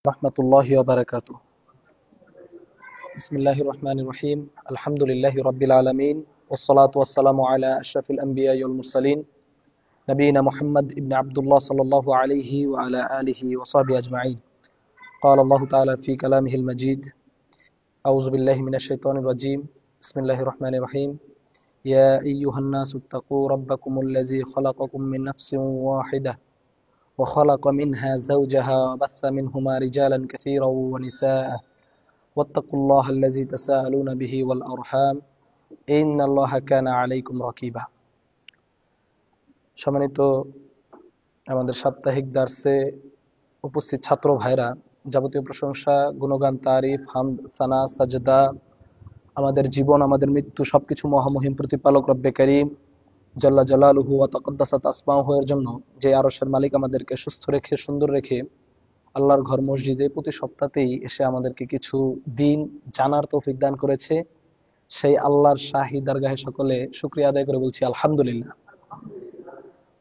রহমতুল্লাহি ওয়া বারাকাতুহু। বিসমিল্লাহির রহমানির রহিম। আলহামদুলিল্লাহি রাব্বিল আলামিন ওয়াসসালাতু ওয়াসসালামু আলা আশরাফিল আমবিয়া ওয়াল মুরসালিন নবিয়িনা মুহাম্মদ ইবনে আব্দুল্লাহ সাল্লাল্লাহু আলাইহি ওয়া আলা আলিহি ওয়া সাহবিহি আজমাইন। قال الله تعالى في كلامه المجيد أعوذ بالله من الشيطان الرجيم بسم الله الرحمن الرحيم يا أيها الناس اتقوا ربكم الذي خلقكم من نفس واحدة وخلق منها زوجها وبث منهما رجالا كثيرا ونساء واتقوا الله الذي تساءلون به والأرحام إن الله كان عليكم رقيبا। সম্মানিত আমাদের সাপ্তাহিক দার্সে উপস্থিত ছাত্র ভাইরা, যাবতীয় প্রশংসা, গুণগান, তারিফ, হামদ, সানা, সাজদা, আমাদের জীবন, আমাদের মৃত্যু সবকিছু মহামহিম প্রতিপালক রব্বে করিম জাল্লা জালালুহু ওয়া তাকাদ্দাসাত আসমাউহু এর জন্য, যে আরশের মালিক আমাদেরকে সুস্থ রেখে সুন্দর রেখে আল্লাহর ঘর মসজিদে প্রতি সপ্তাহতেই এসে আমাদেরকে কিছু দিন জানার তৌফিক দান করেছে। সেই আল্লাহর শাহী দরগাহে সকলে শুকরিয়া আদায় করে বলছি আলহামদুলিল্লাহ।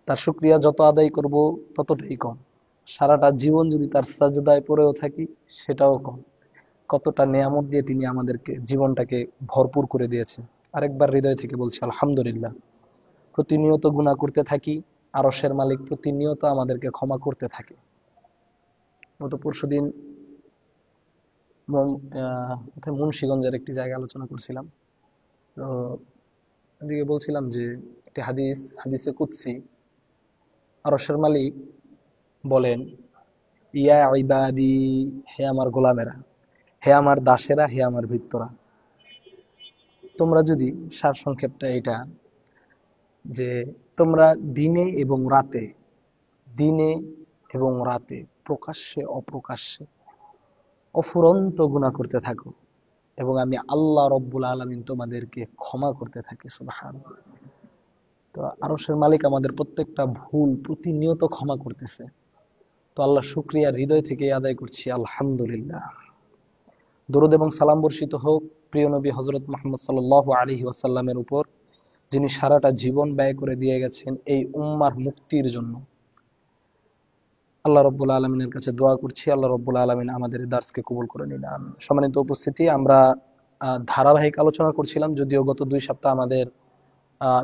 তার শুকরিয়া যত আদায় করব ততটাই কম। সারাটা জীবন যদি তার সাজদায় পড়েও থাকি সেটাও কম। কতটা নেয়ামত দিয়ে তিনি আমাদেরকে জীবনটাকে ভরপুর করে দিয়েছেন। আরেকবার হৃদয় থেকে বলছি আলহামদুলিল্লাহ। প্রতিনিয়ত গুনাহ করতে থাকি, আরশের মালিক প্রতিনিয়ত আমাদেরকে ক্ষমা করতে থাকে। গত পরশুদিন মুন্সিগঞ্জের একটি জায়গায় আলোচনা করছিলাম। তো এদিকে বলছিলাম যে একটি হাদিসে কুদসি, আরশের মালিক বলেন, ইয়া ইবাদি, হে আমার গোলামেরা, হে আমার দাসেরা, হে আমার ভৃত্যরা। তোমরা যদি, সার সংক্ষেপটা এটা যে তোমরা দিনে এবং রাতে প্রকাশ্যে অপ্রকাশ্যে অফুরন্ত গুনাহ করতে থাকো এবং আমি আল্লাহ রব্বুল আলামিন তোমাদেরকে ক্ষমা করতে থাকি। সুবহানাল্লাহ। তো আরশের মালিক আমাদের প্রত্যেকটা ভুল প্রতিনিয়ত ক্ষমা করতেছে। তো আল্লাহ শুকরিয়া হৃদয় থেকে আদায় করছি আলহামদুলিল্লাহ। দরুদ এবং সালাম বর্ষিত হোক প্রিয় নবী হযরত মুহাম্মদ সাল্লাল্লাহু আলাইহি ওয়াসাল্লামের উপর, যিনি সারাটা জীবন ব্যয় করে দিয়ে গেছেন এই উম্মার মুক্তির জন্য। আল্লাহ রব্বুল আলামিনের কাছে দোয়া করছি, আল্লাহ রব্বুল আলামিন আমাদের দার্সকে কবুল করে নিন। সম্মানিত উপস্থিতি, আমরা ধারাবাহিক আলোচনা করছিলাম, যদিও গত 2 সপ্তাহ আমাদের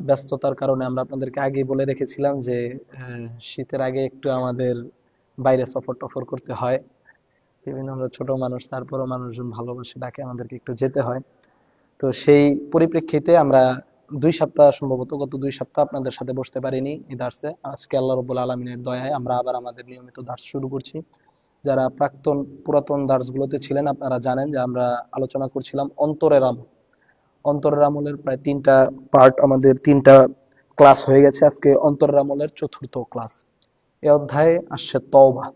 ব্যস্ততার কারণে আমরা আপনাদেরকে আগেই বলে রেখেছিলাম যে শীতের আগে একটু আমাদের বাইরে সফর টফর করতে হয়। বিভিন্ন, আমরা ছোট মানুষ, তারপরও মানুষজন ভালোবাসে, ডাকে, আমাদেরকে একটু যেতে হয়। তো সেই পরিপ্রেক্ষিতে আমরা 2 সপ্তাহ, সম্ভবত গত 2 সপ্তাহ আপনাদের সাথে বসতে পারিনি এই দার্সে। আজকে আল্লাহ রাব্বুল আলামিনের দয়ায় আমরা আবার আমাদের নিয়মিত দার্স শুরু করছি। যারা পুরাতন দার্সগুলোতে ছিলেন আপনারা জানেন যে আমরা আলোচনা করছিলাম অন্তরের আমলের প্রায় 3টা পার্ট, আমাদের 3টা ক্লাস হয়ে গেছে। আজকে অন্তরের আমলের 4র্থ ক্লাস। এই অধ্যায়ে আসছে তওবা।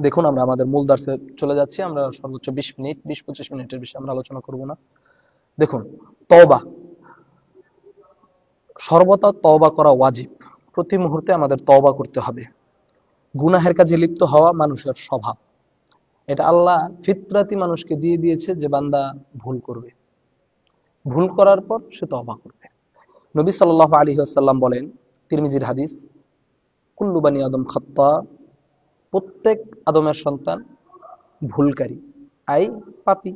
দেখুন, আমরা আমাদের মূল দার্সে চলে যাচ্ছি। আমরা সর্বোচ্চ 20 মিনিট, 20-25 মিনিটের বেশি আমরা আলোচনা করব না। দেখুন, তওবা, সর্বদা তওবা করা ওয়াজিব। প্রতি মুহূর্তে আমাদের তওবা করতে হবে। গুনাহের কাজে লিপ্ত হওয়া মানুষের স্বভাব। এটা আল্লাহ ফিতরাতি মানুষকে দিয়ে দিয়েছে যে বান্দা ভুল করবে, ভুল করার পর সে তওবা করবে। নবী সাল্লাল্লাহু আলাইহি ওয়াসাল্লাম বলেন, তিরমিজির হাদিস, কুল্লু বানি আদম খাত্তা, প্রত্যেক আদমের সন্তান ভুলকারী, আই পাপী।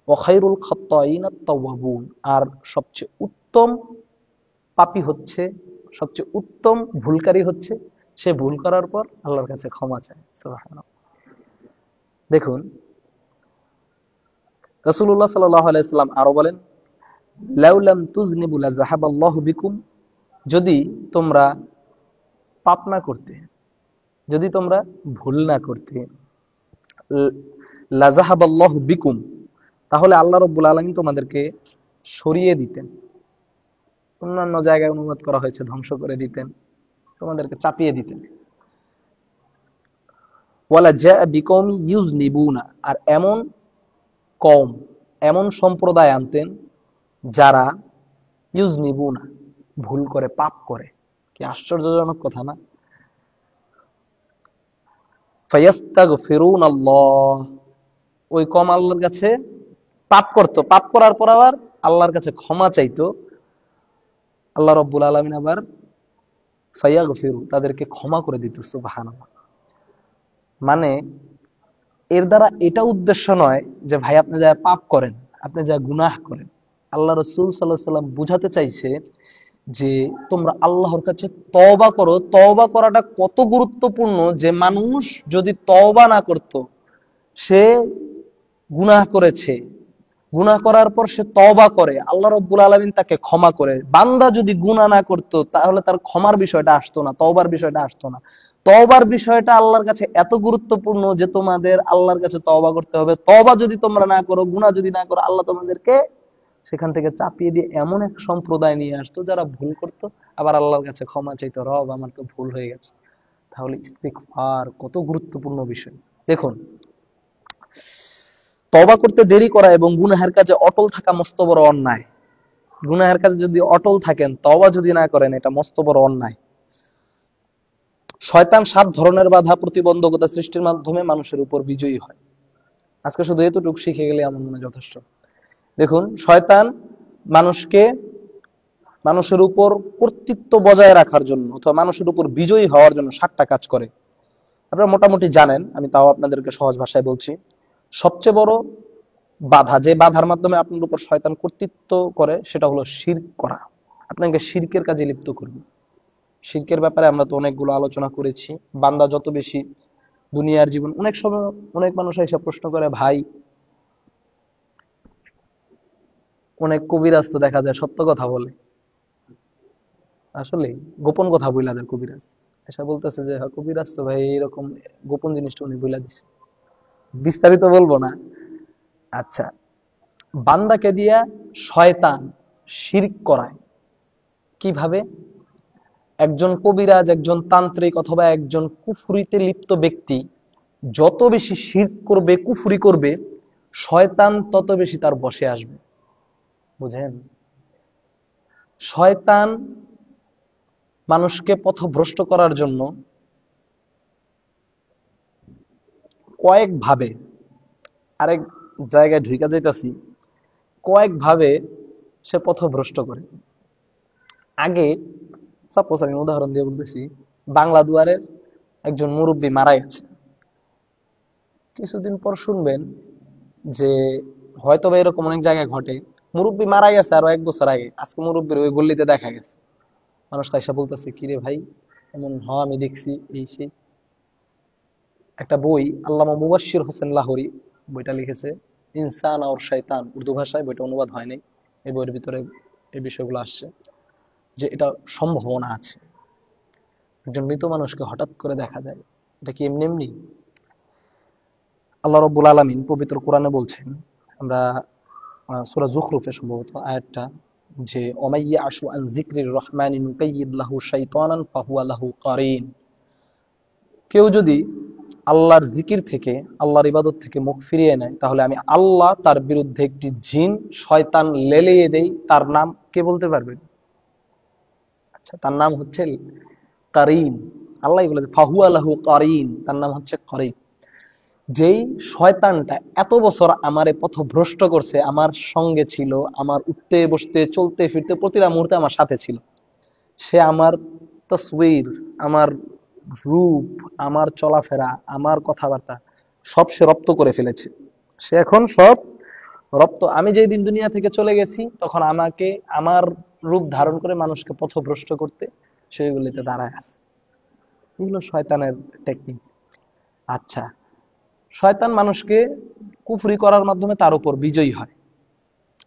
ওয়া খায়রুল খাত্তাইন আত-তাওয়াবুন, আর সবচেয়ে উত্তম পাপী হচ্ছে, সবচেয়ে উত্তম ভুলকারী হচ্ছে সে ভুল করার পর আল্লাহর কাছে ক্ষমা চায়। সুবহানাল্লাহ। দেখুন, রাসূলুল্লাহ সাল্লাল্লাহু আলাইহি ওয়াসাল্লাম আরো বলেন, লাউ লাম তুযনিবু লাযাহাবাল্লাহু বিকুম, যদি তোমরা পাপ না করতে, যদি তোমরা ভুল না করতে, লাযাহাবাল্লাহু বিকুম, তাহলে আল্লাহ রাব্বুল আলামিন তোমাদেরকে সরিয়ে দিতেন। অন্যান্য জায়গায় অনুবাদ করা হয়েছে ধ্বংস করে দিতেন, তোমাদেরকে চাপিয়ে দিতেন। ওয়ালা জাআ বিকওমি ইউযনিবুনা, আর এমন সম্প্রদায় আনতেন যারা ইউযনিবুনা, ভুল করে, পাপ করে। কি আশ্চর্যজনক কথা না? ফায়াস্তাগফিরুনাল্লাহ, ওই কম আল্লাহর কাছে পাপ করত, পাপ করার পর আবার আল্লাহর কাছে ক্ষমা চাইতো। আল্লাহ রাব্বুল আলামিন আবার ফায়াগফিরু, তাদেরকে ক্ষমা করে দিত। সুবহানাল্লাহ। মানে এর দ্বারা এটা উদ্দেশ্য নয় যে ভাই আপনি যা পাপ করেন, আপনি যা গুনাহ করেন। আল্লাহ রাসূল সাল্লাল্লাহু আলাইহি সাল্লাম বুঝাতে চাইছে যে তোমরা আল্লাহর কাছে তওবা করো। তওবা করাটা কত গুরুত্বপূর্ণ, যে মানুষ যদি তওবা না করত, সে গুনাহ করেছে, গুনাহ করার পর সে তওবা করে, আল্লাহ রাব্বুল আলামিন তাকে ক্ষমা করে। বান্দা যদি গুনাহ না করত, তাহলে তার ক্ষমার বিষয়টা আসতো না, তওবার বিষয়টা আসতো না। তওবার বিষয়টা আল্লাহর কাছে এত গুরুত্বপূর্ণ যে তোমাদের আল্লাহর কাছে তওবা করতে হবে। তওবা যদি তোমরা না করো, গুনাহ যদি না করো, আল্লাহ তোমাদেরকে সেখান থেকে চাপিয়ে দিয়ে এমন এক সম্প্রদায় নিয়ে আসতো যারা ভুল করতো, আবার আল্লাহর কাছে ক্ষমা চাইতো, রব আমার তো ভুল হয়ে গেছে। তাহলে ইস্তিগফার কত গুরুত্বপূর্ণ বিষয়। দেখুন, তওবা করতে দেরি করা এবং গুনাহের কাজে অটল থাকা মস্ত বড় অন্যায়। গুনাহের কাজে যদি অটল থাকেন, তওবা যদি না করেন, এটা মস্ত বড় অন্যায়। শয়তান 7 ধরনের বাধা প্রতিবন্ধকতা সৃষ্টির মাধ্যমে মানুষের উপর বিজয়ী হয়। আজকে শুধু এতটুকু শিখে গেলে আমার মনে হয় যথেষ্ট। দেখুন, শয়তান মানুষকে মানুষের উপর কর্তৃত্ব বজায় রাখার জন্য অথবা মানুষের উপর বিজয়ী হওয়ার জন্য 7টা কাজ করে। আপনারা মোটামুটি জানেন, আমি তাও আপনাদেরকে সহজ ভাষায় বলছি। সবচেয়ে বড় বাধা, যে বাধার মাধ্যমে আপনার উপর শয়তান কর্তৃত্ব করে, সেটা হলো শিরক করা। আপনাকে শিরকের কাজে লিপ্ত করবে। শিরকের ব্যাপারে আমরা তো অনেকগুলো আলোচনা করেছি। বান্দা যত বেশি দুনিয়ার জীবন, অনেক সময় অনেক মানুষ এসে প্রশ্ন করে, ভাই অনেক কবিরাজ তো দেখা যায় সত্য কথা বলে, আসলে গোপন কথা বইলা দেয় কবিরাজ। এসে বলতেছে যে হ্যাঁ, কবিরাজ তো ভাই এরকম গোপন জিনিসটা উনি বইলা দিছে। বিস্তারিত বলবো না। আচ্ছা, বান্দাকে দিয়া শয়তান শিরক করায় কিভাবে? একজন কবিরাজ, একজন তান্ত্রিক অথবা একজন কুফরিতে লিপ্ত ব্যক্তি যত বেশি শিরক করবে, কুফরি করবে, শয়তান তত বেশি তার বশে আসবে। বুঝেন? শয়তান মানুষকে পথভ্রষ্ট করার জন্য কয়েক ভাবে, আরেক জায়গায় ঢুকা যাইতাছি, কয়েক ভাবে সে পথভ্রষ্ট করে। আগে সাপোজ আমি উদাহরণ দিয়ে বলতেছি, বাংলা দুয়ারের একজন মুরব্বী মারা গেছে। কিছুদিন পর শুনবেন যে হয়তো বা এরকম অনেক জায়গায় ঘটে, মুরব্বী মারা গেছে আরো 1 বছর আগে, আজকে মুরব্বীর ওই গল্লিতে দেখা গেছে। মানুষ তাইসা বলতেছে, কিরে ভাই এমন আমি দেখছি এই সেই। একটা বই আল্লামা মুবাশশির হোসেন লাহোরী বইটা লিখেছে, ইনসান আর শয়তান, উর্দু ভাষায়, বইটা অনুবাদ হয় নাই। এই বইয়ের ভিতরে এই বিষয়গুলো আসছে যে এটা সম্ভাবনা আছে, একজন মৃত মানুষকে হঠাৎ করে দেখা যায়। এটা কি এমনি এমনি? আল্লাহ রাব্বুল আলামিন পবিত্র কোরআনে বলছেন, আমরা সূরা যুখরুফে সম্ভবত আয়াতটা, যে ওমাইয়া আশু আন যিকরির রহমানি নুকাইয়িদ লাহু শাইতানান ফাহুয়া লাহু কারিন। কেউ যদি আল্লাহর জিকির থেকে, আল্লাহর ইবাদত থেকে মুখ ফিরিয়ে নেয়, তাহলে আমি আল্লাহ তার বিরুদ্ধে একটি জিন, শয়তান লেলিয়ে দেই। তার নাম কে বলতে পারবেন? আচ্ছা, তার নাম হচ্ছে কারিন। আল্লাহ বলে ফাহুয়া লাহু কারিন, তার নাম হচ্ছে কারিন। যেই শয়তানটা এত বছর আমারে পথভ্রষ্ট করছে, আমার সঙ্গে ছিল, আমার উঠতে বসতে চলতে ফিরতে প্রতিটা মুহূর্তে আমার সাথে ছিল, সে আমার তসবির, আমার রূপ, আমার চলাফেরা, আমার কথাবার্তা সব সে রপ্ত করে ফেলেছে। সে এখন সব রপ্ত। আমি যেই দিন দুনিয়া থেকে চলে গেছি, তখন আমাকে আমার রূপ ধারণ করে মানুষকে পথভ্রষ্ট করতে সেইগুলিতে দাঁড়ায় আছে। এগুলো শয়তানের টেকনিক। আচ্ছা, শয়তান মানুষকে কুফরি করার মাধ্যমে তার উপর বিজয়ী হয়।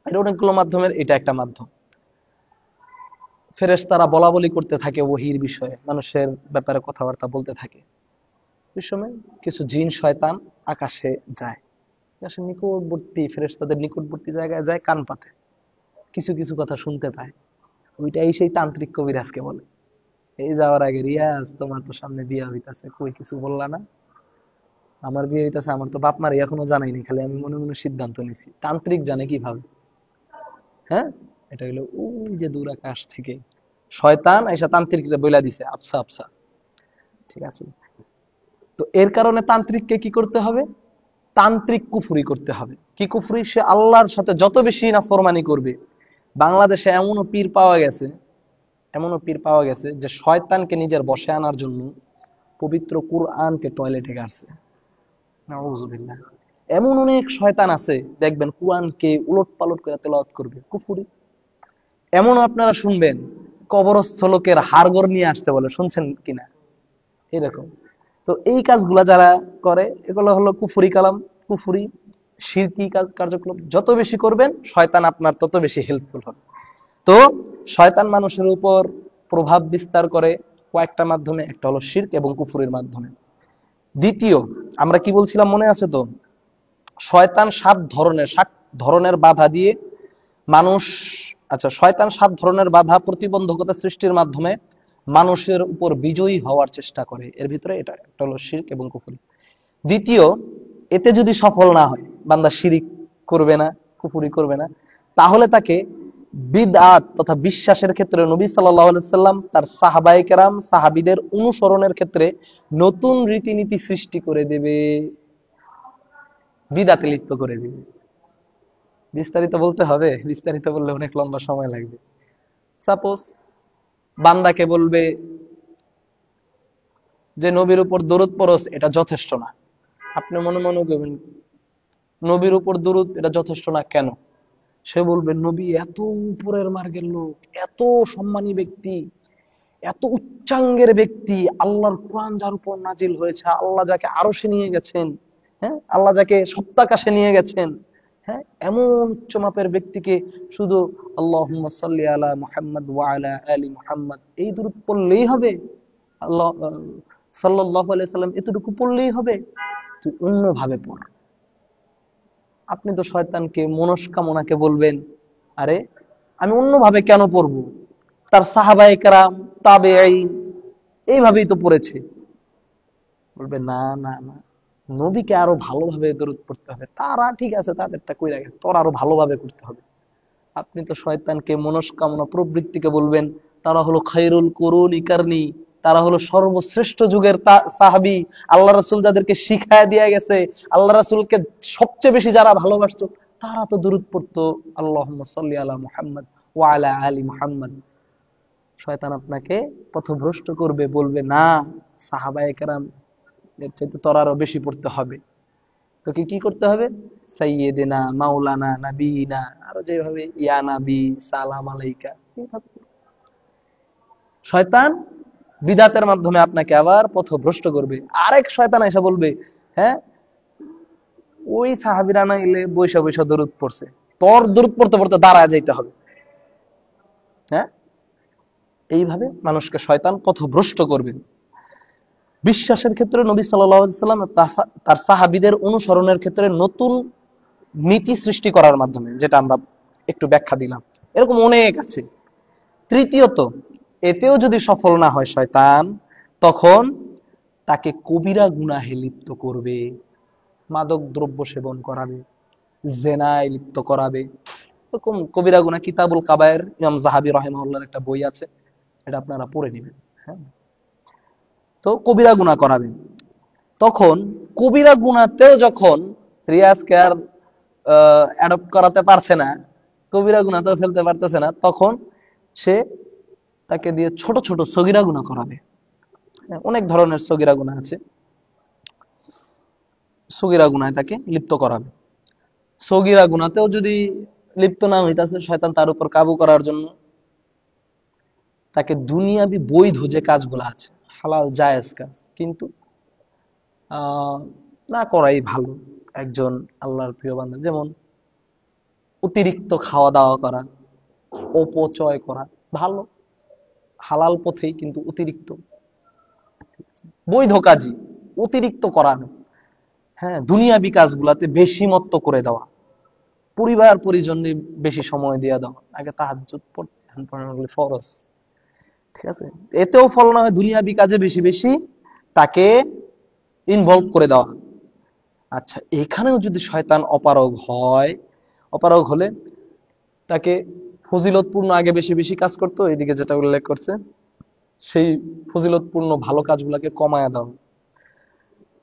এটা অনেকগুলো মাধ্যমের এটা একটা মাধ্যম। ফেরেশতারা বলা বলি করতে থাকে ওহির বিষয়ে, মানুষের ব্যাপারে কথাবার্তা বলতে থাকে। ওই সময় কিছু জিন শয়তান আকাশে যায়, আকাশে নিকটবর্তী ফেরেশতাদের নিকটবর্তী জায়গায় যায়, কান পাতে কিছু কিছু কথা শুনতে পায়। ওইটাই সেই তান্ত্রিক কবিরাজকে বলে, এই যাওয়ার আগে, রিয়াজ তোমার তো সামনে বিয়ে হইতাছে, কই কিছু বললা না? আমার বিয়ে হইতাছে, আমার তো বাপ মারি এখনো জানাইনি, খালি আমি মনে মনে সিদ্ধান্ত নিছি। তান্ত্রিক জানে কিভাবে? হ্যাঁ, এটা হলো ওই যে দূর আকাশ থেকে শয়তান এসে তান্ত্রিকরা বইলা দিছে আফসা আফসা। ঠিক আছে? তো এর কারণে তান্ত্রিককে কি করতে হবে? তান্ত্রিক কুফরি করতে হবে। কি কুফরি? সে আল্লাহর সাথে যত বেশি নাফরমানি করবে। বাংলাদেশে এমনও পীর পাওয়া গেছে যে শয়তানকে নিজের বশে আনার জন্য পবিত্র কুরআনকে টয়লেটে গাড়ছে। নাউযুবিল্লাহ। এমন অনেক শয়তান আছে দেখবেন কোরআনকে উলট পালট করে তেলাওয়াত করবে, কুফরি। এমন আপনারা শুনবেন কবরস্থ লোকের হাড়গোড় নিয়ে আসতে বলে, শুনছেন কিনা এরকম। তো এই কাজগুলা যারা করে এগুলো হলো কুফরি কালাম, কুফরি শিরকি কার্যক্রম। যত বেশি করবেন শয়তান আপনার তত বেশি হেল্পফুল হবে। তো শয়তান মানুষের উপর প্রভাব বিস্তার করে কয়েকটা মাধ্যমে, একটা হলো শিরক এবং কুফরির মাধ্যমে। দ্বিতীয়, আমরা কি বলছিলাম মনে আছে তো, শয়তান 7 ধরনের বাধা দিয়ে মানুষ, আচ্ছা, শয়তান 7 ধরনের বাধা প্রতিবন্ধকতা সৃষ্টির মাধ্যমে মানুষের উপর বিজয়ী হওয়ার চেষ্টা করে। এর ভিতরে এটা একটা হলো শিরক এবং কুফরি। দ্বিতীয়, এতে যদি সফল না হয়, বান্দা শিরিক করবে না, কুফরি করবে না, তাহলে তাকে বিদআত তথা বিশ্বাসের ক্ষেত্রে নবী সাল্লাল্লাহু আলাইহি সাল্লাম তার সাহাবায়ে কেরাম সাহাবীদের অনুসরণের ক্ষেত্রে নতুন রীতিনীতি সৃষ্টি করে দেবে, বিদআতে লিপ্ত করে দেবে। বিস্তারিত বলতে হবে, বিস্তারিত বললে অনেক লম্বা সময় লাগবে। সাপোজ বান্দাকে বলবে যে নবীর উপর দরুদ পড়স, এটা যথেষ্ট না। আপনি মনে মনে করবেন নবীর উপর দরুদ এটা যথেষ্ট না কেন? সে বলবে নবী এত উপরের মার্গের লোক, এত সম্মানী ব্যক্তি, এত উচ্চাঙ্গের ব্যক্তি, আল্লাহর কোরআন যার উপর নাজিল হয়েছে, আল্লাহ যাকে আরশে নিয়ে গেছেন, হ্যাঁ, আল্লাহ যাকে সপ্তাকাশে নিয়ে গেছেন, হ্যাঁ, এমন উচ্চ মাপের ব্যক্তিকে শুধু আল্লাহুম্মা সাল্লি আলা মুহাম্মদ ওয়া আলা আলি মুহাম্মদ এই দরুদ পড়লেই হবে? আল্লাহ সাল্লাল্লাহু আলাইহি সাল্লাম এতটুকু পড়লেই হবে? তুই অন্যভাবে পড়। আপনি তো শয়তানকে মনস্কামনাকে বলবেন, আরে আমি অন্যভাবে কেন পড়বো, তার সাহাবায়ে কেরাম তাবেঈন এইভাবেই তো পড়েছে। বলবে না না না, নবীকে আরো ভালোভাবে দরুদ পড়তে হবে। তারা ঠিক আছে, তাদেরটা কইরা গেছে, তোর আরো ভালোভাবে করতে হবে। আপনি তো শয়তানকে মনস্কামনা প্রবৃত্তিকে বলবেন তারা হলো খায়রুল কুরুনি কারনি, তারা হলো সর্বশ্রেষ্ঠ যুগের সাহাবী, আল্লাহ রাসূল যাদেরকে শিখায় দিয়ে গেছে, আল্লাহ রাসূলকে সবচেয়ে বেশি যারা ভালোবাসতো তারা তো দরুদ পড়তো আল্লাহুম্মা সাল্লি আলা মুহাম্মদ ওয়া আলা আলি মুহাম্মদ। শয়তান আপনাকে পথভ্রষ্ট করবে, বলবে না, সাহাবায়ে কেরাম এর চাইতে তোর আরো বেশি পড়তে হবে। তোকে কি করতে হবে? সাইয়্যিদিনা মাওলানা নাবিয়িনা, আরো যেভাবে ইয়া নাবি সালাম আলাইকা, এইভাবে। শয়তান বিদাতের মাধ্যমে আপনাকে আবার পথভ্রষ্ট করবে। আরেক শয়তান এসে বলবে, হ্যাঁ, ওই সাহাবীরা না এলে বৈশা বৈশা দরুদ পড়ছে, তোর দরুদ পড়তে পড়তে দাঁড়ায় যাইতে হবে। হ্যাঁ, এইভাবে মানুষকে শয়তান পথভ্রষ্ট করবে। বিশ্বাসের ক্ষেত্রে নবী সাল্লাল্লাহু আলাইহি সাল্লাম তার সাহাবীদের অনুসরণের ক্ষেত্রে নতুন নীতি সৃষ্টি করার মাধ্যমে, যেটা আমরা একটু ব্যাখ্যা দিলাম, এরকম অনেক আছে। তৃতীয়ত, এতেও যদি সফল না হয় শয়তান, তখন তাকে কবিরা গুনাহে লিপ্ত করবে, মাদক দ্রব্য সেবন করাবে, জেনায় লিপ্ত করাবে। এরকম কবিরা গুনাহ, কিতাবুল কাবায়ের, ইমাম যাহাবী রাহিমাহুল্লাহর একটা বই আছে, এটা আপনারা পড়ে নেবেন। হ্যাঁ, তো কবিরা গুনাহ করাবে। তখন কবিরা গুনাহতেও যখন রিয়াজকে আর অ্যাডপ্ট করাতে পারছে না, কবিরা গুনাহতেও ফেলতে পারতেছে না, তখন সে তাকে দিয়ে ছোট ছোট সগীরা গুনাহ করাবে। অনেক ধরনের সগীরা গুনাহ আছে, সগীরা গুনাহে তাকে লিপ্ত করাবে। সগীরা গুনাহতেও যদি লিপ্ত না হইতাছে, শয়তান তার উপর কাবু করার জন্য তাকে দুনিয়াবি বৈধ যে কাজগুলো আছে, হালাল জায়েজ কাজ, কিন্তু না করাই ভালো একজন আল্লাহর প্রিয় বান্দা। যেমন অতিরিক্ত খাওয়া দাওয়া করা, অপচয় করা ভালো, হালাল পথেই কিন্তু অতিরিক্ত, বৈধ কাজই অতিরিক্ত করানো। হ্যাঁ, দুনিয়াবি কাজগুলাতে বেশি মত্ত করে দেওয়া, পরিবার পরিজনে বেশি সময় দিয়ে দেওয়া, আগে তাহাজ্জুদ পড়তে, এখন পড়ানো হলো ফরজ। ঠিক আছে, এতেও ফল না হয় দুনিয়াবি কাজে বেশি বেশি তাকে ইনভলভ করে দেওয়া। আচ্ছা, এখানেও যদি শয়তান অপারগ হয়, অপারগ হলে তাকে ফজিলতপূর্ণ আগে বেশি বেশি কাজ করতো, এইদিকে যেটা উল্লেখ করছে সেই ফজিলতপূর্ণ ভালো কাজগুলোকে কমায়া দাও।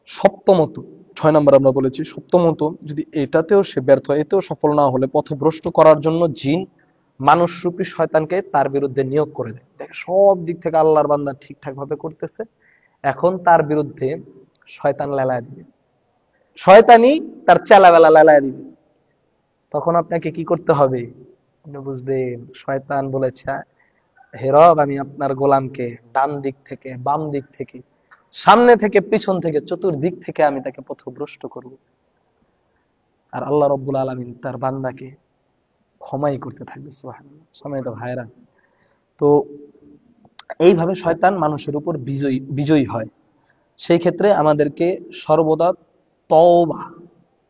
সপ্তমত, 6 নম্বর আমরা বলেছি, সপ্তমত যদি এটাতেও সে ব্যর্থ হয়, এতেও সফল না হলে পথভ্রষ্ট করার জন্য জিন মানুষরূপী শয়তানকে তার বিরুদ্ধে নিয়োগ করে দেয়। দেখে সব দিক থেকে আল্লাহর বান্দা ঠিকঠাক ভাবে করতেছে, এখন তার বিরুদ্ধে শয়তান লেলায় দিবে। শয়তানি তার চেলাবেলা লালায় দিবে। তখন আপনাকে কি করতে হবে? আপনি বুঝবেন শয়তান বলেছে, হে রব, আমি আপনার গোলামকে ডান দিক থেকে, বাম দিক থেকে, সামনে থেকে, পিছন থেকে, চতুর্দিক থেকে আমি তাকে পথভ্রষ্ট করব। আর আল্লাহ রব্বুল আলামিন তার বান্দাকে ক্ষমাই করতে থাকবে। সুবহানাল্লাহ। সম্মানিত ভাইরা, তো এইভাবে শয়তান মানুষের উপর বিজয়ী বিজয়ী হয়। সেই ক্ষেত্রে আমাদেরকে সর্বদা তওবা,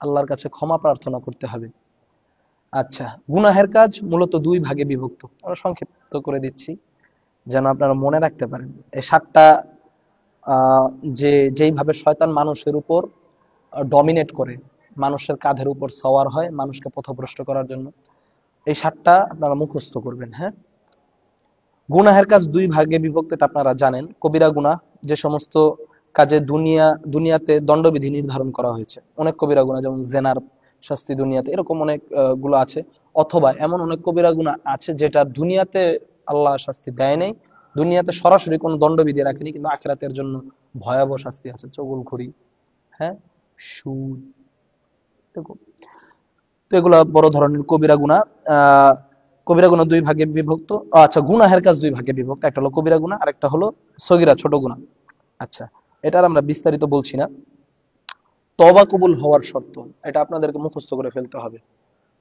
আল্লাহর কাছে ক্ষমা প্রার্থনা করতে হবে। আচ্ছা, গুনাহের কাজ মূলত দুই ভাগে বিভক্ত। আমরা সংক্ষিপ্ত করে দিচ্ছি যেন আপনারা মনে রাখতে পারেন। এই 7টা আহ, যেইভাবে শয়তান মানুষের উপর ডমিনেট করে, মানুষের কাঁধের উপর সওয়ার হয় মানুষকে পথভ্রষ্ট করার জন্য, এই 7টা আপনারা মুখস্থ করবেন। হ্যাঁ, গুনাহের কাজ দুই ভাগে বিভক্ত, এটা আপনারা জানেন। কবিরা গুনাহ, যে সমস্ত কাজে দুনিয়াতে দণ্ডবিধি নির্ধারণ করা হয়েছে। অনেক কবিরা গুনাহ, যেমন জেনার শাস্তি দুনিয়াতে, এরকম অনেক গুলো আছে। অথবা এমন অনেক কবিরা গুনাহ আছে যেটা দুনিয়াতে আল্লাহ শাস্তি দেয় নাই, দুনিয়াতে সরাসরি কোনো দণ্ডবিধি রাখেনি, কিন্তু আখিরাতের জন্য ভয়াবহ শাস্তি আছে। চগলখড়ি, হ্যাঁ, সুদ, এরকম। তো এগুলা বড় ধরনের কবিরা গুনাহ। কবিরা গুনাহ দুই ভাগে বিভক্ত। আচ্ছা, গুনাহের কাজ দুই ভাগে বিভক্ত, একটা হলো কবিরা গুনাহ আর একটা হলো সগীরা, ছোট গুনাহ। আচ্ছা, এটার আমরা বিস্তারিত বলছি না। তওবা কবুল হওয়ার শর্ত, এটা আপনাদেরকে মুখস্থ করে ফেলতে হবে।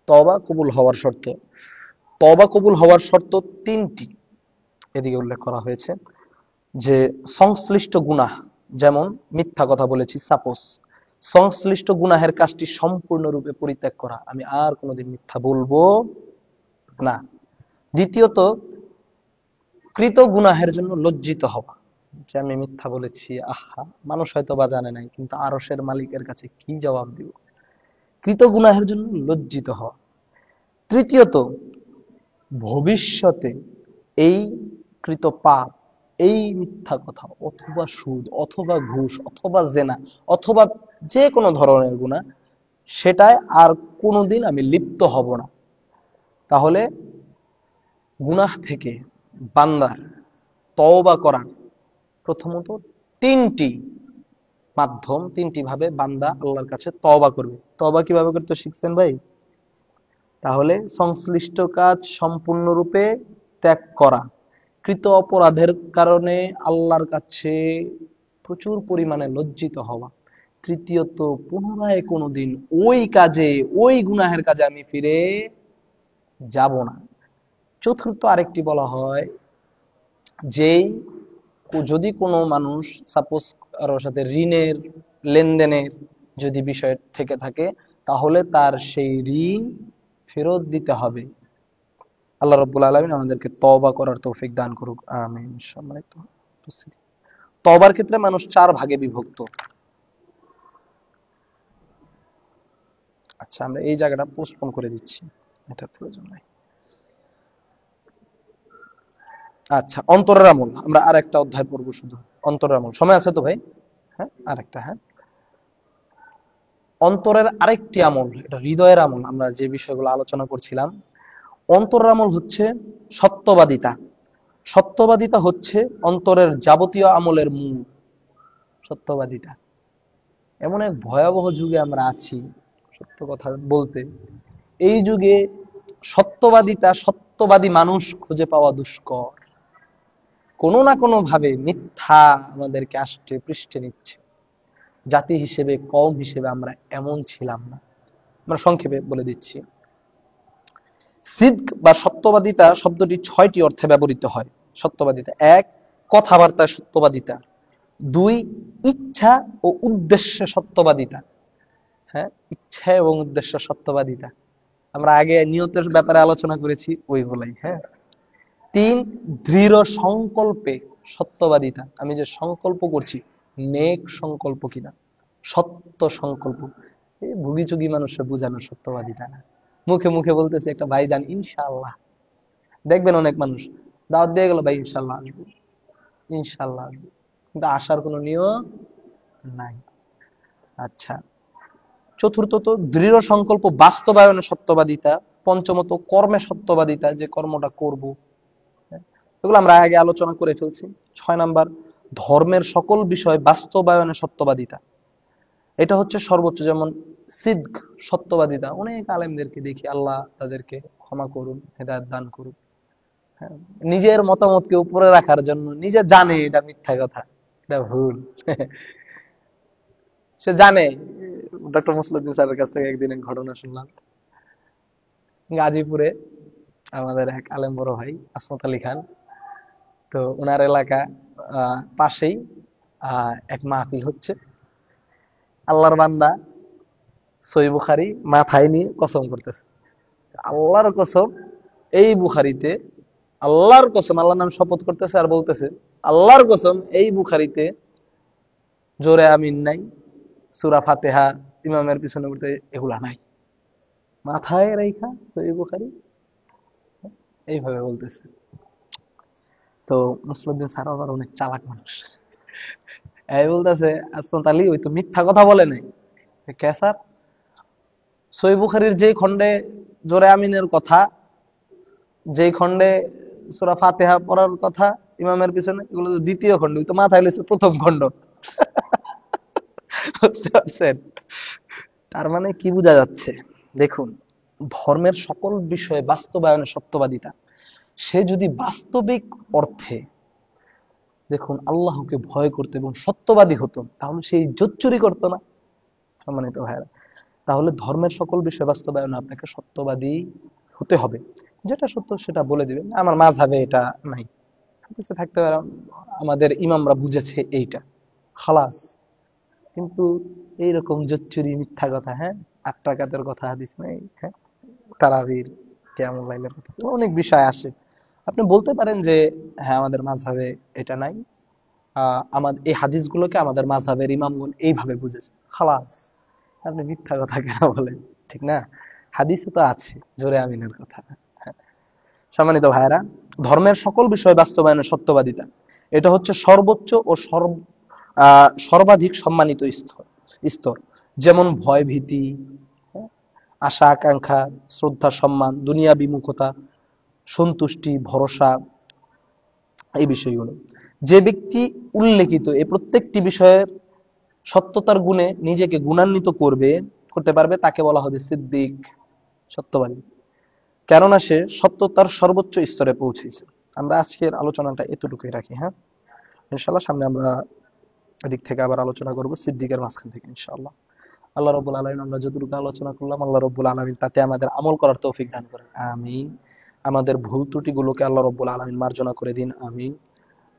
তওবা কবুল হওয়ার শর্ত, তওবা কবুল হওয়ার শর্ত 3টি এদিকে উল্লেখ করা হয়েছে। যে সংশ্লিষ্ট গুনাহ, যেমন মিথ্যা কথা বলেছি, সাপোজ, সংশ্লিষ্ট গুনাহের কাজটি সম্পূর্ণরূপে পরিত্যাগ করা, আমি আর কোনোদিন মিথ্যা বলবো না। দ্বিতীয়ত, কৃত গুনাহের জন্য লজ্জিত হওয়া, যে আমি মিথ্যা বলেছি, আহা, মানুষ হয়তো বা জানে নাই, কিন্তু আরশের মালিকের কাছে কি জবাব দিব, কৃত গুনাহের জন্য লজ্জিত হওয়া। তৃতীয়ত, ভবিষ্যতে এই কৃত পাপ, এই মিথ্যা কথা অথবা সুদ অথবা ঘুষ অথবা জেনা অথবা যে কোনো ধরনের গুনাহ, সেটায় আর কোনোদিন আমি লিপ্ত হব না। তাহলে গুনাহ থেকে বান্দার তওবা করার প্রথমত 3টি মাধ্যম, 3টি ভাবে বান্দা আল্লাহর কাছে তওবা করবে। তওবা কিভাবে করতে শিখছেন ভাই? তাহলে সংশ্লিষ্ট কাজ সম্পূর্ণরূপে ত্যাগ করা, কৃত অপরাধের কারণে আল্লাহর কাছে প্রচুর পরিমাণে লজ্জিত হওয়া। তৃতীয়ত, পুনরায় কোনোদিন ওই কাজে, ওই গুনাহের কাজে আমি ফিরে যাব না। চতুর্থ আরেকটি বলা হয়, যেই যদি কোনো মানুষ সাপোজ কারোর সাথে ঋণের লেনদেনের যদি বিষয় থেকে থাকে, তাহলে তার সেই ঋণ ফেরত দিতে হবে। আল্লাহ রাব্বুল আলামিন আমাদেরকে তওবা করার তৌফিক দান করুক, আমিন। সম্মানিত উপস্থিতি, তওবার ক্ষেত্রে মানুষ 4 ভাগে বিভক্ত। আচ্ছা, আমরা এই জায়গাটা পোস্টপোন করে দিচ্ছি, এটা প্রয়োজন নাই। আচ্ছা, অন্তরের আমল, আমরা আর একটা অধ্যায় পড়বো শুধু অন্তরের আমল। সময় আছে তো ভাই? হ্যাঁ, আরেকটা। হ্যাঁ, অন্তরের আরেকটি আমল, এটা হৃদয়ের আমল। আমরা যে বিষয়গুলো আলোচনা করছিলাম, অন্তরের আমল হচ্ছে সত্যবাদিতা। সত্যবাদিতা হচ্ছে অন্তরের যাবতীয় আমলের মূল, সত্যবাদিতা। এমন এক ভয়াবহ যুগে আমরা আছি, সত্য কথা বলতে, এই যুগে সত্যবাদিতা, সত্যবাদী মানুষ খুঁজে পাওয়া দুষ্কর। কোনো না কোনো ভাবে মিথ্যা আমাদেরকে আষ্টে পৃষ্ঠে নিচ্ছে। জাতি হিসেবে, কওম হিসেবে আমরা এমন ছিলাম না। আমরা সংক্ষেপে বলে দিচ্ছি। সিদক বা সত্যবাদিতা শব্দটি 6টি অর্থে ব্যবহৃত হয়। সত্যবাদিতা: 1, কথাবার্তায় সত্যবাদিতা; 2, ইচ্ছা ও উদ্দেশ্যে সত্যবাদিতা। হ্যাঁ, ইচ্ছা এবং উদ্দেশ্য সত্যবাদিতা, আমরা আগে নিয়তের ব্যাপারে আলোচনা করেছি, ওইগুলাই। হ্যাঁ। 3, দৃঢ় সংকল্পে সত্যবাদিতা, আমি যে সংকল্প করছি নেক সংকল্প কিনা, সত্য সংকল্প। এই ভুগি চুগি মানুষের বুঝানো সত্যবাদিতা না। মুখে মুখে বলতেছে একটা ভাইজান ইনশাআল্লাহ, দেখবেন অনেক মানুষ দাওয়াত দিয়ে গেল, ভাই ইনশাআল্লাহ আসবো, ইনশাআল্লাহ আসবো, কিন্তু আসার কোনো নিয়ম নাই। আচ্ছা, চতুর্থত দৃঢ় সংকল্প বাস্তবায়নে সত্যবাদিতা। পঞ্চমত কর্মে সত্যবাদিতা, যে কর্মটা করব। এগুলো আমরা আগে আলোচনা করে ফেলছি। 6 নাম্বার, ধর্মের সকল বিষয় বাস্তবায়নে সত্যবাদিতা। এটা হচ্ছে সর্বোচ্চ। যেমন সিদ্ক, সত্যবাদিতা, অনেক আলেমদেরকে দেখি, আল্লাহ তাদেরকে ক্ষমা করুন, হেদায়েত দান করুন, হ্যাঁ, নিজের মতামতকে উপরে রাখার জন্য, নিজে জানে এটা মিথ্যা কথা, এটা ভুল, সে জানে। ডক্টর মুসলিউদ্দিন স্যারের কাছ থেকে একদিন এক ঘটনা শুনলাম। গাজীপুরে আমাদের এক আলেম বড় ভাই আসমত আলী খান, তো ওনার এলাকা পাশেই এক মাহফিল হচ্ছে। আল্লাহর বান্দা সহিহ বুখারী মাথায় নিয়ে কসম করতেছে, আল্লাহর কসম, এই বুখারীতে, আল্লাহর কসম, আল্লাহর নাম শপথ করতেছে আর বলতেছে, আল্লাহর কসম এই বুখারীতে জোরে আমিন নাই, সূরা ফাতিহা ইমামের পিছনে পড়তে এগুলা নাই, মাথায় রাইখা সহিহ বুখারী এইভাবে বলতেছে। তো মুসলিউদ্দিন স্যার আবার অনেক চালাক মানুষ, এই বলতেছে, আসমত আলী ওই তো মিথ্যা কথা বলে নাই। কে স্যার? সহিহ বুখারীর যেই খণ্ডে জোরে আমিনের কথা, যেই খণ্ডে সূরা ফাতিহা পড়ার কথা ইমামের পিছনে, এগুলো তো দ্বিতীয় খণ্ড, ওই তো মাথায় লইছে প্রথম খণ্ড। বুঝতে পারছেন? তার মানে কি বোঝা যাচ্ছে? দেখুন, ধর্মের সকল বিষয়ে বাস্তবায়নে সত্যবাদিতা। সে যদি বাস্তবিক অর্থে, দেখুন, আল্লাহকে ভয় করতো এবং সত্যবাদী হতো, তাহলে সেই ইজ্জত চুরি করতো না। সম্মানিত ভাইরা, তাহলে ধর্মের সকল বিষয় বাস্তবায়নে আপনাকে সত্যবাদী হতে হবে। যেটা সত্য সেটা বলে দিবেন, আমার মাযহাবে এটা নাই, হাদিসে থাকতে পারে, আমাদের ইমামরা বুঝেছে এইটা, খালাস। কিন্তু এইরকম জোচ্চুরি মিথ্যা কথা, হ্যাঁ, 8 রাকাতের কথা হাদিস নাই, হ্যাঁ, তারাবির, কিয়ামুল লাইলের কথা, অনেক বিষয় আসে। আপনি বলতে পারেন যে হ্যাঁ আমাদের মাযহাবে এটা নাই, আমাদের এই হাদিসগুলোকে আমাদের মাযহাবের ইমামগণ এইভাবে বুঝেছে, খালাস। আপনি মিথ্যা কথা কেন বলেন? ঠিক না? হাদিসে তো আছে জোরে আমিনের কথা। হ্যাঁ। সম্মানিত ভাইয়েরা, ধর্মের সকল বিষয় বাস্তবায়নের সত্যবাদিতা, এটা হচ্ছে সর্বোচ্চ ও সর্বাধিক সম্মানিত স্তর স্তর যেমন ভয় ভীতি, হ্যাঁ, আশা আকাঙ্ক্ষা, শ্রদ্ধা সম্মান, দুনিয়া বিমুখতা, সন্তুষ্টি, ভরসা, এই বিষয়গুলো। যে ব্যক্তি উল্লেখিত এই প্রত্যেকটি বিষয়ের সত্যতার গুণে নিজেকে গুণান্বিত করতে পারবে, তাকে বলা হবে সিদ্দিক, সত্যবাদী। কেননা সে সত্যতার সর্বোচ্চ স্তরে পৌঁছেছে। আমরা আজকের আলোচনাটা এতটুকুই রাখি, হ্যাঁ, ইনশাআল্লাহ সামনে আমরা এদিক থেকে আবার আলোচনা করব সিদ্দিকের মাঝখান থেকে, ইনশাআল্লাহ। আল্লাহ রাব্বুল আলামিন আমরা যতটুকু আলোচনা করলাম, আল্লাহ রাব্বুল আলামিন তাতে আমাদের আমল করার তৌফিক দান করেন, আমিন। আমাদের ভুল ত্রুটিগুলোকে আল্লাহ রাব্বুল আলামিন মার্জনা করে দিন, আমিন।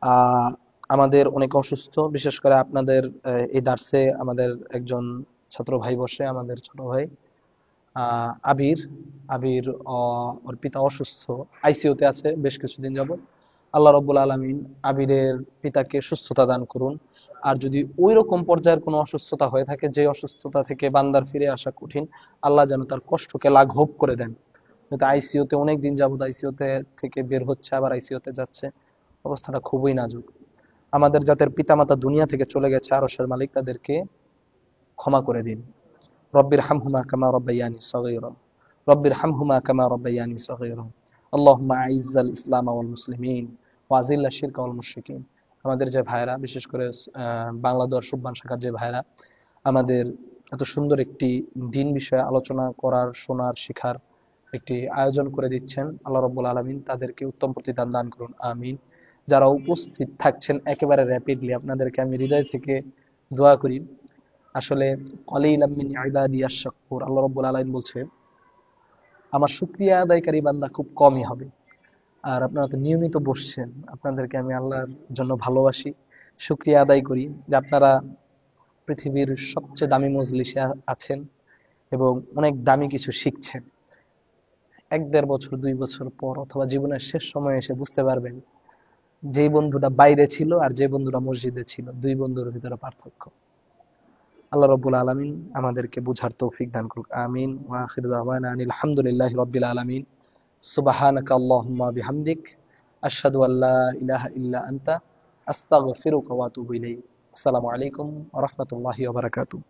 আহ আমাদের অনেক অসুস্থ, বিশেষ করে আপনাদের এই দার্সে আমাদের একজন ছাত্র ভাই বসে, আমাদের ছোট ভাই আবির। আবির ওর পিতা অসুস্থ, আইসিইউতে আছে বেশ কিছুদিন যাবত। আল্লাহ রাব্বুল আলামিন আবিরের পিতাকে সুস্থতা দান করুন। আর যদি ওই রকম পর্যায়ের কোনো অসুস্থতা হয়ে থাকে, যে অসুস্থতা থেকে বান্দার ফিরে আসা কঠিন, আল্লাহ যেন তার কষ্টকে লাঘব করে দেন। কিন্তু আইসিইউতে অনেক দিন যাবত আইসিইউতে থেকে বের হচ্ছে, আবার আইসিইউতে যাচ্ছে, অবস্থাটা খুবই নাজুক। আমাদের যাদের পিতামাতা দুনিয়া থেকে চলে গেছে, আরশের মালিক তাদেরকে ক্ষমা করে দিন। রব্বির হামহুমা কামা রব্বায়ানি সগীরা, রব্বির হামহুমা কামা রব্বায়ানি সগীরা। আল্লাহুম্মা আইজ্জাল ইসলাম ওয়াল মুসলিমিন ওয়া আযিল্লাশ শিরকা ওয়াল মুশরিকিন। আমাদের যে ভাইরা, বিশেষ করে বাংলাদেশ সুবহান শাখার যে ভাইরা আমাদের এত সুন্দর একটি দিন বিষয়ে আলোচনা করার, শোনার, শেখার একটি আয়োজন করে দিচ্ছেন, আল্লাহ রাব্বুল আলামিন তাদেরকে উত্তম প্রতিদান দান করুন, আমিন। যারা উপস্থিত থাকছেন একেবারে র্যাপিডলি, আপনাদেরকে আমি হৃদয় থেকে দোয়া করি। আসলে কলিলাম মিন ইবাদিয়াশ শাকুর, আল্লাহ রাব্বুল আলামিন বলছে আমার শুকরিয়া আদায়কারী বান্দা খুব কমই হবে। আর আপনারা তো নিয়মিত বসছেন, আপনাদেরকে আমি আল্লাহর জন্য ভালোবাসি, শুকরিয়া আদায় করি যে আপনারা পৃথিবীর সবচেয়ে দামি মজলিসে আছেন এবং অনেক দামি কিছু শিখছেন। 1-1.5 বছর 2 বছর পর অথবা জীবনের শেষ সময়ে এসে বুঝতে পারবেন যেই বন্ধুটা বাইরে ছিল আর যে বন্ধুটা মসজিদে ছিল, দুই বন্ধুর ভিতরে পার্থক্য। আল্লাহ রাব্বুল আলামিন আমাদেরকে বুঝার তৌফিক দান করুক, আমিন। ওয়া আখিরু দাওয়ানা আনিল হামদুলিল্লাহি রাব্বিল আলামিন। সুবহানাকা আল্লাহুম্মা বিহামদিক, আশহাদু আল্লা ইলাহা ইল্লা আনতা, আস্তাগফিরুকা ওয়া আতুবু ইলাইক। আসসালামু আলাইকুম ওয়া রাহমাতুল্লাহি ওয়া বারাকাতুহু।